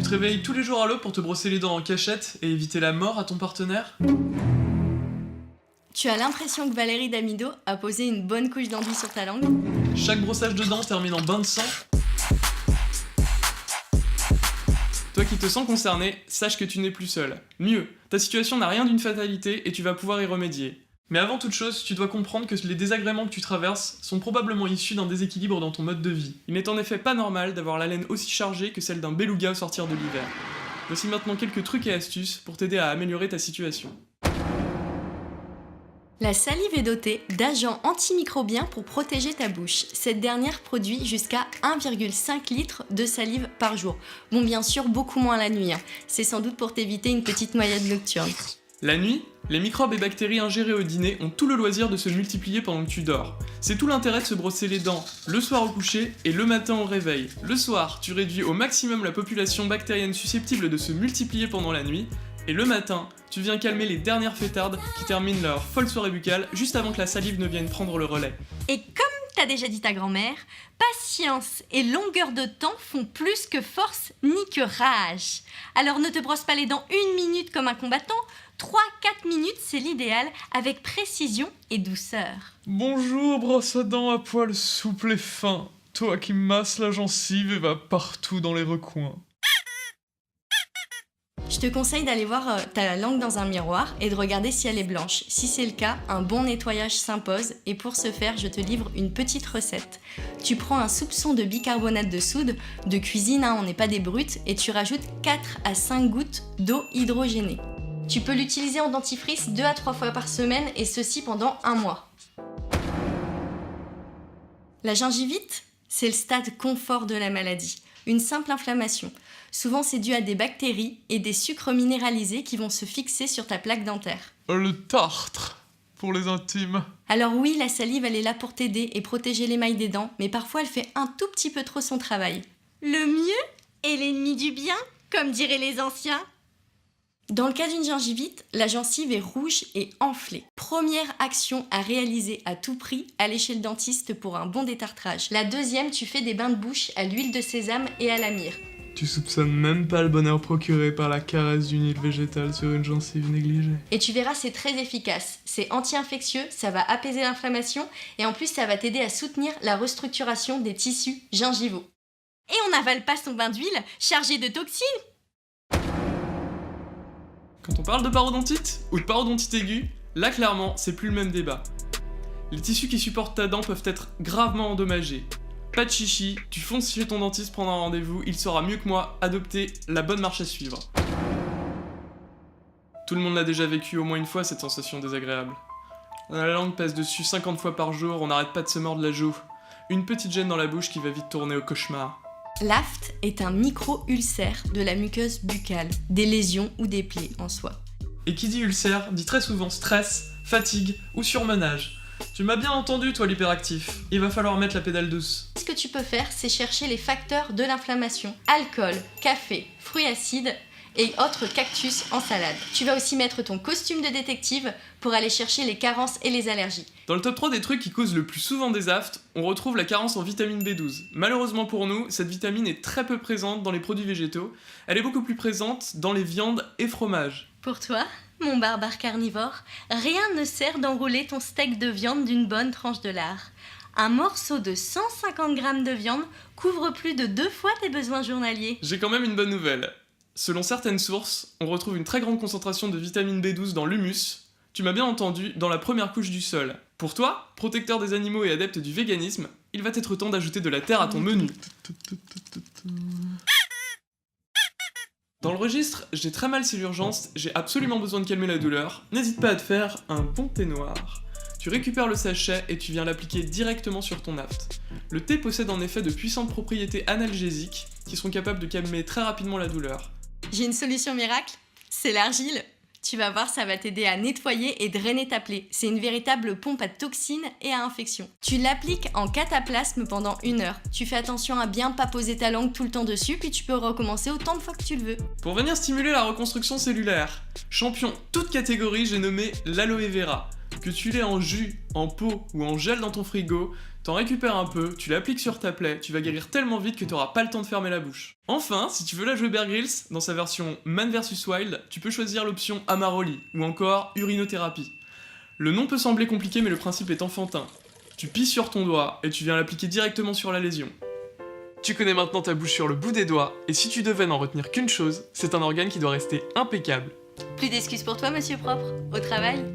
te réveilles tous les jours à l'aube pour te brosser les dents en cachette et éviter la mort à ton partenaire? Tu as l'impression que Valérie Damido a posé une bonne couche d'enduit sur ta langue? Chaque brossage de dents termine en bain de sang? Toi qui te sens concerné, sache que tu n'es plus seul. Mieux, ta situation n'a rien d'une fatalité et tu vas pouvoir y remédier. Mais avant toute chose, tu dois comprendre que les désagréments que tu traverses sont probablement issus d'un déséquilibre dans ton mode de vie. Il n'est en effet pas normal d'avoir la laine aussi chargée que celle d'un beluga au sortir de l'hiver. Voici maintenant quelques trucs et astuces pour t'aider à améliorer ta situation. La salive est dotée d'agents antimicrobiens pour protéger ta bouche. Cette dernière produit jusqu'à 1,5 litre de salive par jour. Bon, bien sûr, beaucoup moins la nuit. C'est sans doute pour t'éviter une petite noyade nocturne. La nuit, les microbes et bactéries ingérés au dîner ont tout le loisir de se multiplier pendant que tu dors. C'est tout l'intérêt de se brosser les dents le soir au coucher et le matin au réveil. Le soir, tu réduis au maximum la population bactérienne susceptible de se multiplier pendant la nuit, et le matin, tu viens calmer les dernières fêtardes qui terminent leur folle soirée buccale juste avant que la salive ne vienne prendre le relais. Et comme t'as déjà dit ta grand-mère, patience et longueur de temps font plus que force ni que rage. Alors ne te brosse pas les dents 1 minute comme un combattant, 3-4 minutes c'est l'idéal, avec précision et douceur. Bonjour, brosse à dents à poil souple et fin. Toi qui masses la gencive et va partout dans les recoins. Je te conseille d'aller voir ta langue dans un miroir et de regarder si elle est blanche. Si c'est le cas, un bon nettoyage s'impose et pour ce faire, je te livre une petite recette. Tu prends un soupçon de bicarbonate de soude, de cuisine, on n'est pas des brutes, et tu rajoutes 4 à 5 gouttes d'eau hydrogénée. Tu peux l'utiliser en dentifrice 2 à 3 fois par semaine et ceci pendant 1 mois. La gingivite, c'est le stade confort de la maladie. Une simple inflammation. Souvent, c'est dû à des bactéries et des sucres minéralisés qui vont se fixer sur ta plaque dentaire. Le tartre, pour les intimes. Alors oui, la salive, elle est là pour t'aider et protéger l'émail des dents, mais parfois elle fait un tout petit peu trop son travail. Le mieux est l'ennemi du bien, comme diraient les anciens. Dans le cas d'une gingivite, la gencive est rouge et enflée. Première action à réaliser à tout prix, aller chez le dentiste pour un bon détartrage. La deuxième, tu fais des bains de bouche à l'huile de sésame et à la myrrhe. Tu soupçonnes même pas le bonheur procuré par la caresse d'une huile végétale sur une gencive négligée. Et tu verras, c'est très efficace. C'est anti-infectieux, ça va apaiser l'inflammation et en plus ça va t'aider à soutenir la restructuration des tissus gingivaux. Et on n'avale pas son bain d'huile chargé de toxines. Quand on parle de parodontite ou de parodontite aiguë, là clairement, c'est plus le même débat. Les tissus qui supportent ta dent peuvent être gravement endommagés. Pas de chichi, tu fonces chez ton dentiste prendre un rendez-vous, il saura mieux que moi adopter la bonne marche à suivre. Tout le monde l'a déjà vécu au moins une fois, cette sensation désagréable. La langue passe dessus 50 fois par jour, on n'arrête pas de se mordre la joue. Une petite gêne dans la bouche qui va vite tourner au cauchemar. L'afte est un micro-ulcère de la muqueuse buccale, des lésions ou des plaies en soi. Et qui dit ulcère dit très souvent stress, fatigue ou surmenage. Tu m'as bien entendu, toi l'hyperactif. Il va falloir mettre la pédale douce. Ce que tu peux faire, c'est chercher les facteurs de l'inflammation. Alcool, café, fruits acides et autres cactus en salade. Tu vas aussi mettre ton costume de détective pour aller chercher les carences et les allergies. Dans le top 3 des trucs qui causent le plus souvent des aftes, on retrouve la carence en vitamine B12. Malheureusement pour nous, cette vitamine est très peu présente dans les produits végétaux. Elle est beaucoup plus présente dans les viandes et fromages. Pour toi, mon barbare carnivore, rien ne sert d'enrouler ton steak de viande d'une bonne tranche de lard. Un morceau de 150 grammes de viande couvre plus de 2 fois tes besoins journaliers. J'ai quand même une bonne nouvelle. Selon certaines sources, on retrouve une très grande concentration de vitamine B12 dans l'humus, tu m'as bien entendu, dans la première couche du sol. Pour toi, protecteur des animaux et adepte du véganisme, il va être temps d'ajouter de la terre à ton menu. Dans le registre, j'ai très mal, c'est l'urgence, j'ai absolument besoin de calmer la douleur, n'hésite pas à te faire un bon thé noir. Tu récupères le sachet et tu viens l'appliquer directement sur ton aft. Le thé possède en effet de puissantes propriétés analgésiques qui sont capables de calmer très rapidement la douleur. J'ai une solution miracle, c'est l'argile. Tu vas voir, ça va t'aider à nettoyer et drainer ta plaie. C'est une véritable pompe à toxines et à infections. Tu l'appliques en cataplasme pendant 1 heure. Tu fais attention à bien pas poser ta langue tout le temps dessus, puis tu peux recommencer autant de fois que tu le veux. Pour venir stimuler la reconstruction cellulaire, champion toute catégorie, j'ai nommé l'aloe vera. Que tu l'aies en jus, en pot ou en gel dans ton frigo, T'en récupères un peu, tu l'appliques sur ta plaie, tu vas guérir tellement vite que t'auras pas le temps de fermer la bouche. Enfin, si tu veux la jouer Bear Grylls, dans sa version Man vs Wild, tu peux choisir l'option Amaroli, ou encore urinothérapie. Le nom peut sembler compliqué mais le principe est enfantin. Tu pisses sur ton doigt et tu viens l'appliquer directement sur la lésion. Tu connais maintenant ta bouche sur le bout des doigts, et si tu devais n'en retenir qu'une chose, c'est un organe qui doit rester impeccable. Plus d'excuses pour toi, monsieur propre. Au travail.